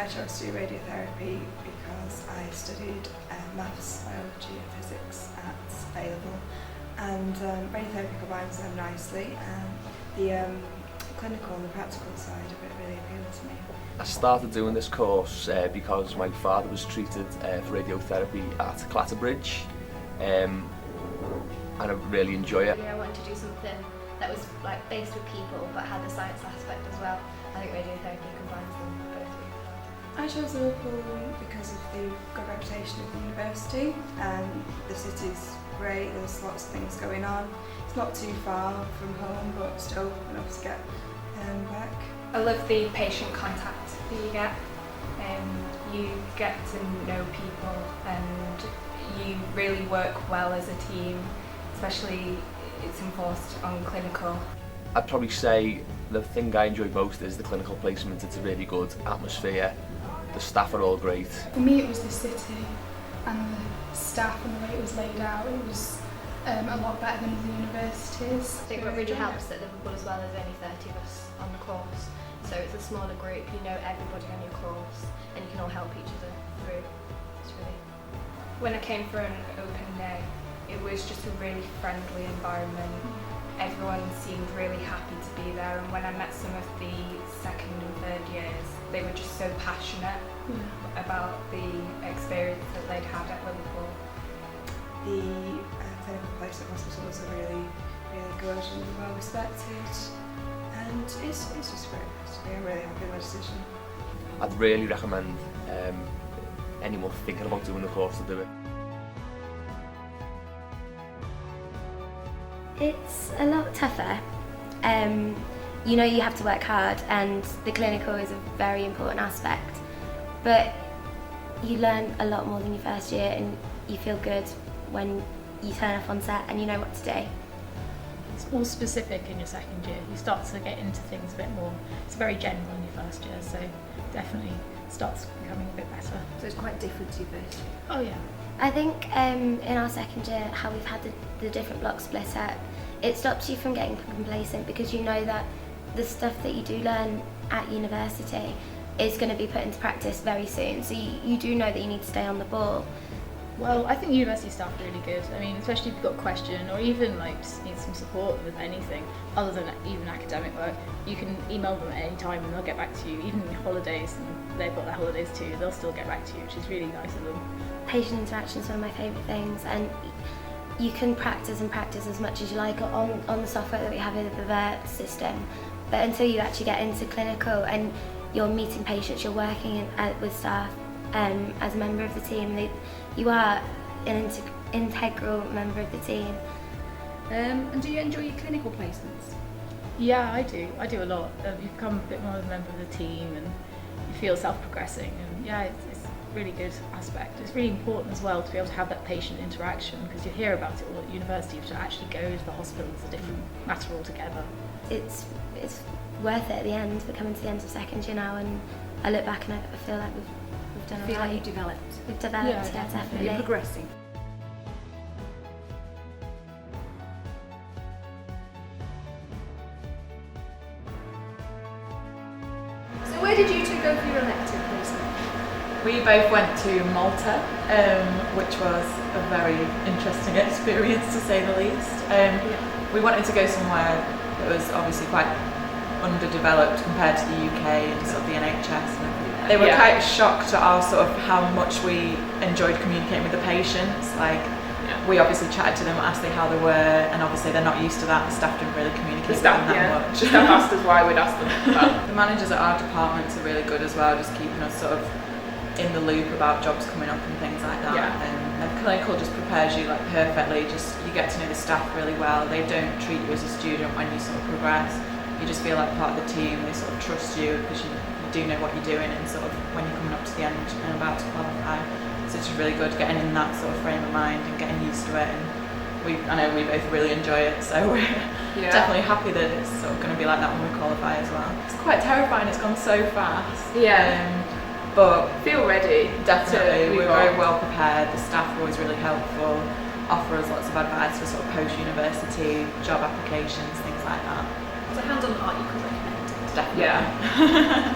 chose to do radiotherapy because I studied maths, biology and physics at A-level, and radiotherapy combines them nicely, and the clinical and the practical side of it really appealed to me. I started doing this course because my father was treated for radiotherapy at Clatterbridge, and I really enjoy it. I wanted to do something that was like based with people but had the science aspect as well. I think radiotherapy combines them both really well. I chose Liverpool because of the good reputation of the university, and the city's great, there's lots of things going on. It's not too far from home but still enough to get back. I love the patient contact that you get. You get to know people and you really work well as a team, especially it's enforced on clinical. I'd probably say the thing I enjoy most is the clinical placement. It's a really good atmosphere, the staff are all great. For me it was the city and the staff and the way it was laid out. It was a lot better than the universities. I think what really helps at Liverpool as well is only 30 of us on the course, so it's a smaller group, you know everybody on your course and you can all help each other through. It's really... When I came for an open day, it was just a really friendly environment. Everyone seemed really happy to be there, and when I met some of the second and third years, they were just so passionate about the experience that they'd had at Liverpool. The clinical place at hospitals are really good and well respected, and it's just great to be. I'm really happy with my decision. I'd really recommend anyone thinking about doing the course to do it. It's a lot tougher. You know you have to work hard, and the clinical is a very important aspect, but you learn a lot more than your first year, and you feel good when you turn up on set and you know what to do. It's more specific in your second year. You start to get into things a bit more. It's very general in your first year, so definitely starts becoming a bit better. So it's quite different to your first year? Oh yeah. I think in our second year, how we've had the different blocks split up, it stops you from getting complacent, because you know that the stuff that you do learn at university is going to be put into practice very soon, so you do know that you need to stay on the ball. Well, I think university staff are really good. I mean, especially if you've got a question or even like just need some support with anything other than even academic work, you can email them at any time and they'll get back to you. Even holidays, and they've got their holidays too, they'll still get back to you, which is really nice of them. Patient interaction is one of my favourite things, and you can practice and practice as much as you like on the software that we have in the VERT system, but until you actually get into clinical and you're meeting patients, you're working with staff as a member of the team, you are an integral member of the team. And do you enjoy your clinical placements? Yeah, I do a lot. You become a bit more of a member of the team and you feel self-progressing, and yeah, it's a really good aspect. It's really important as well to be able to have that patient interaction, because you hear about it all at university, but to actually go to the hospital is a different matter altogether. It's worth it at the end. We're coming to the end of second year now, and I look back and I feel like we've done I feel alright. like you've developed. We've developed, yeah, definitely. You're progressing. So where did you two go for your elective placement? We both went to Malta, which was a very interesting experience to say the least. We wanted to go somewhere that was obviously quite underdeveloped compared to the UK and sort of the NHS and everything. They were quite shocked at our sort of how much we enjoyed communicating with the patients. Like, we obviously chatted to them, asked them how they were, and obviously they're not used to that. The staff didn't really communicate with them that much. The staff asked us why, we'd ask them. The managers at our departments are really good as well, just keeping us sort of in the loop about jobs coming up and things like that. And clinical just prepares you like perfectly. Just you get to know the staff really well. They don't treat you as a student when you sort of progress. You just feel like part of the team. They sort of trust you because you do know what you're doing, and sort of when you're coming up to the end and about to qualify. So it's just really good getting in that sort of frame of mind and getting used to it. And I know we both really enjoy it, so we're definitely happy that it's sort of going to be like that when we qualify as well. It's quite terrifying. It's gone so fast. But feel ready. Definitely, we're very well prepared. The staff are always really helpful, offer us lots of advice for sort of post-university, job applications, things like that. So hands-on art you could recommend? Definitely. Yeah.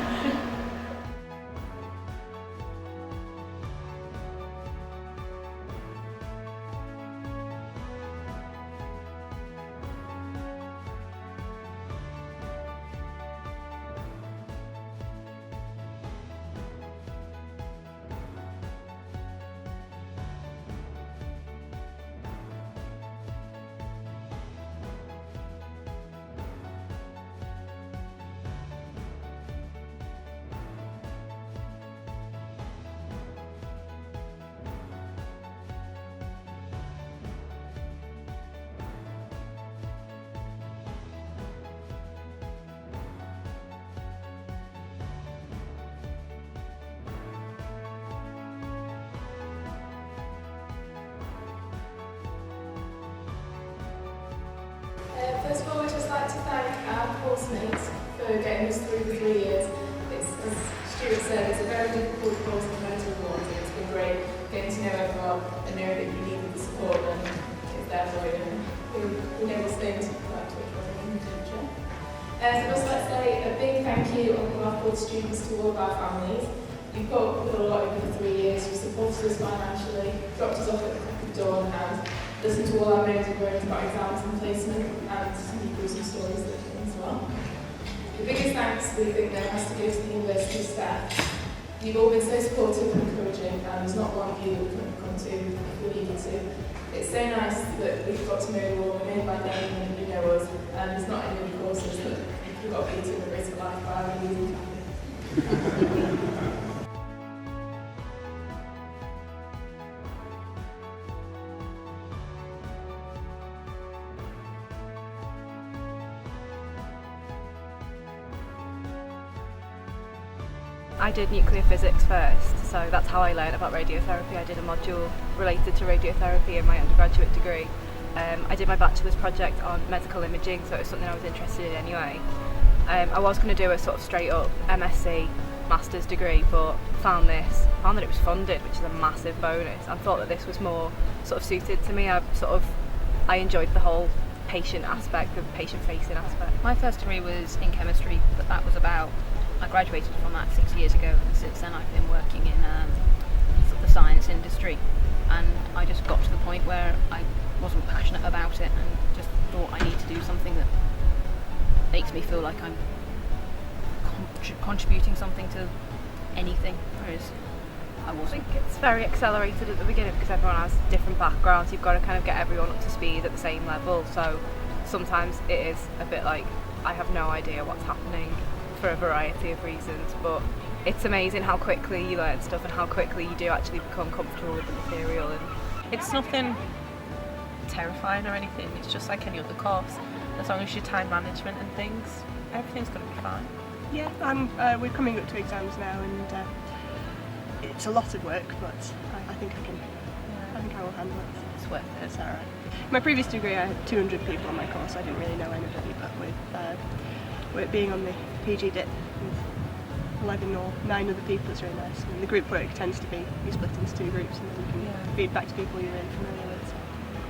thank our course mates for getting us through the 3 years. It's, as Stuart said, it's a very difficult course compared to the ones, and it's been great getting to know everyone and know that you needed the support and it's there for you. We know there's things like to in the future. So I'd also like to say a big thank you on behalf of the students to all of our families. You've put up with a lot over the 3 years, you've supported us financially, dropped us off at the crack of dawn and listened to all our moans and groans about exams and placement and some gruesome stories that came as well. The biggest thanks we think there has to go to the university staff. You've all been so supportive and encouraging, and there's not one of you that we couldn't come to if we needed to. It's so nice that we've got to know you all, we know by name and you know us, and there's not any other courses that you've got to be to the risk of life by really happy. I did nuclear physics first, so that's how I learned about radiotherapy. I did a module related to radiotherapy in my undergraduate degree. I did my bachelor's project on medical imaging, so it was something I was interested in anyway. I was going to do a sort of straight up MSc master's degree, but found that it was funded, which is a massive bonus, and thought that this was more sort of suited to me. I enjoyed the whole patient aspect, the patient facing aspect. My first degree was in chemistry, but that was I graduated from that 6 years ago, and since then I've been working in sort of the science industry, and I just got to the point where I wasn't passionate about it and just thought I need to do something that makes me feel like I'm contributing something to anything, whereas I wasn't. I think it's very accelerated at the beginning because everyone has different backgrounds. You've got to kind of get everyone up to speed at the same level, so sometimes it is a bit like I have no idea what's happening for a variety of reasons, but it's amazing how quickly you learn stuff and how quickly you do actually become comfortable with the material. And it's nothing terrifying or anything, it's just like any other course. As long as your time management and things, everything's going to be fine. Yeah, we're coming up to exams now, and it's a lot of work, but I think I will handle it. It's worth it. It's alright. My previous degree I had 200 people on my course, I didn't really know anybody, but with being on the PG dip with 11 or 9 other people, it's really nice. And the group work tends to be you split into 2 groups and then you can feed back to people you're really familiar with. So.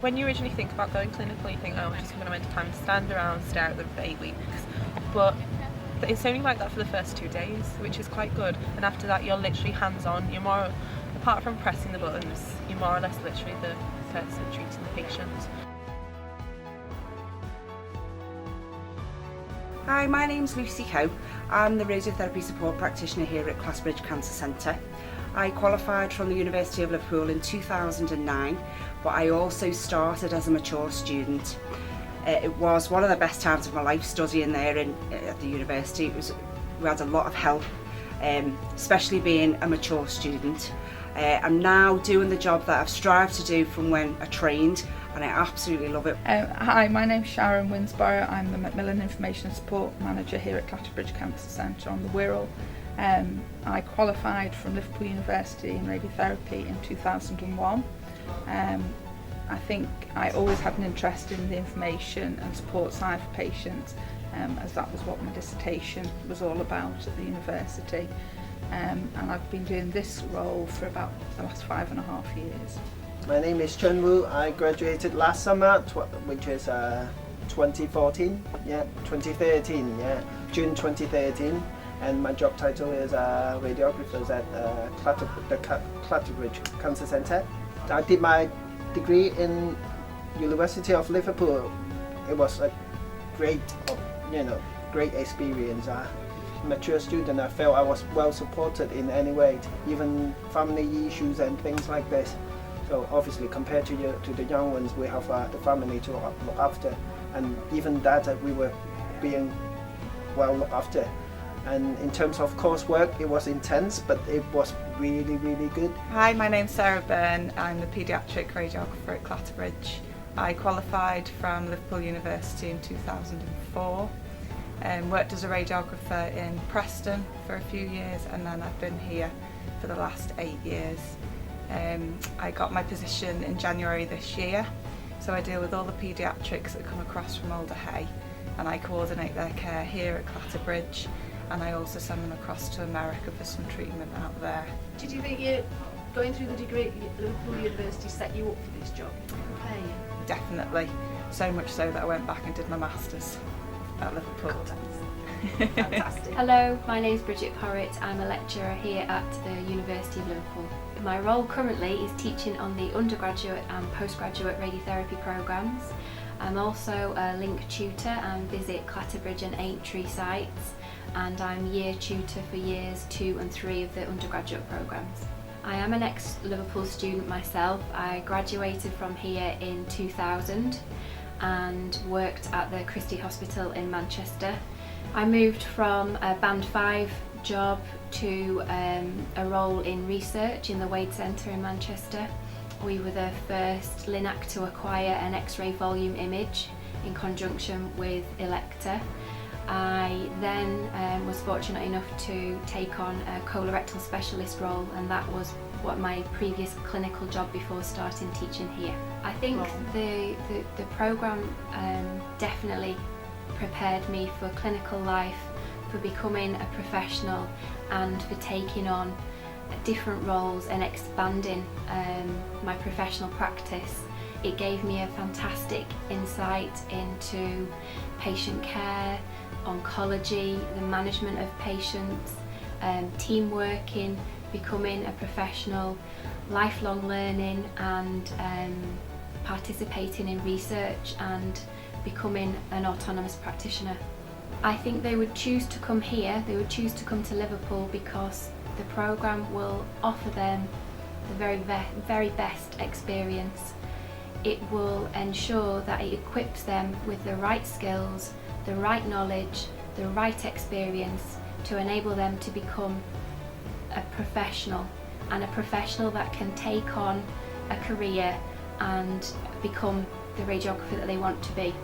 When you originally think about going clinical, you think, oh, I'm just going to spend time to stand around, stare at them for 8 weeks. But it's only like that for the first 2 days, which is quite good. And after that, you're literally hands-on. You're more, apart from pressing the buttons, you're more or less literally the person treating the patient. Hi, my name's Lucy Coe. I'm the radiotherapy support practitioner here at Clatterbridge Cancer Centre. I qualified from the University of Liverpool in 2009, but I also started as a mature student. It was one of the best times of my life studying there at the university. We had a lot of help, especially being a mature student. I'm now doing the job that I've strived to do from when I trained, and I absolutely love it. Hi, my name's Sharon Winsborough. I'm the Macmillan Information and Support Manager here at Clatterbridge Cancer Centre on the Wirral. I qualified from Liverpool University in radiotherapy in 2001. I think I always had an interest in the information and support side for patients, as that was what my dissertation was all about at the university. And I've been doing this role for about the last 5.5 years. My name is Chun Wu. I graduated last summer, which is 2014, 2013, June 2013, and my job title is radiographer at the Clatterbridge Cancer Centre. I did my degree in University of Liverpool. It was a great experience. Mature student, I felt I was well supported in any way, even family issues and things like this. So obviously, compared to the young ones, we have the family to look after, and even that we were being well looked after. And in terms of coursework, it was intense, but it was really, really good. Hi, my name's Sarah Byrne. I'm the paediatric radiographer at Clatterbridge. I qualified from Liverpool University in 2004. Worked as a radiographer in Preston for a few years, and then I've been here for the last 8 years. I got my position in January this year, so I deal with all the paediatrics that come across from Alder Hey, and I coordinate their care here at Clatterbridge, and I also send them across to America for some treatment out there. Did you think going through the degree at Liverpool University set you up for this job? Did it prepare you? Definitely, so much so that I went back and did my Masters at Liverpool. Fantastic. Hello, my name is Bridget Porritt. I'm a lecturer here at the University of Liverpool. My role currently is teaching on the undergraduate and postgraduate radiotherapy programmes. I'm also a link tutor and visit Clatterbridge and Aintree sites, and I'm year tutor for years 2 and 3 of the undergraduate programmes. I am an ex-Liverpool student myself. I graduated from here in 2000 and worked at the Christie Hospital in Manchester. I moved from a Band 5 job to a role in research in the Wade Centre in Manchester. We were the first LINAC to acquire an X-ray volume image in conjunction with Elective. I then was fortunate enough to take on a colorectal specialist role, and that was what my previous clinical job before starting teaching here. I think the programme definitely prepared me for clinical life, for becoming a professional, and for taking on different roles and expanding my professional practice. It gave me a fantastic insight into patient care, oncology, the management of patients, team working, becoming a professional, lifelong learning, and participating in research and becoming an autonomous practitioner. I think they would choose to come here, they would choose to come to Liverpool because the programme will offer them the very best experience. It will ensure that it equips them with the right skills, the right knowledge, the right experience to enable them to become a professional, and a professional that can take on a career and become the radiographer that they want to be.